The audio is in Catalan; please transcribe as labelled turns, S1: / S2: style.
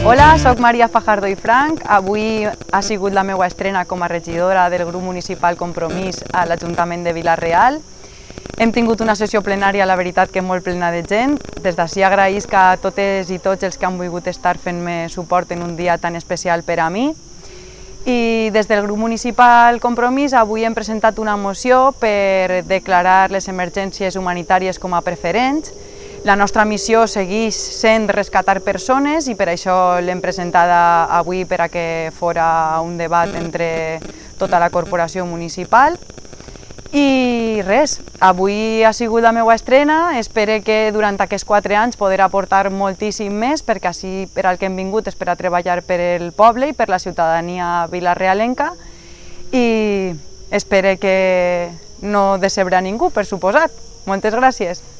S1: Hola, soc Maria Fajardo i Frank. Avui ha sigut la meva estrena com a regidora del grup municipal Compromís a l'Ajuntament de Vila-real. Hem tingut una sessió plenària, la veritat que molt plena de gent. Des d'ací agraïsc a totes i tots els que han volgut estar fent-me suport en un dia tan especial per a mi. I des del grup municipal Compromís avui hem presentat una moció per declarar les emergències humanitàries com a preferents. La nostra missió segueix sent rescatar persones i per això l'hem presentada avui per a que fora un debat entre tota la corporació municipal. I res, avui ha sigut la meva estrena, espero que durant aquests 4 anys poder aportar moltíssim més perquè així per al que hem vingut és per a treballar per el poble i per la ciutadania vilarealenca i espero que no decebrà ningú, per suposat. Moltes gràcies.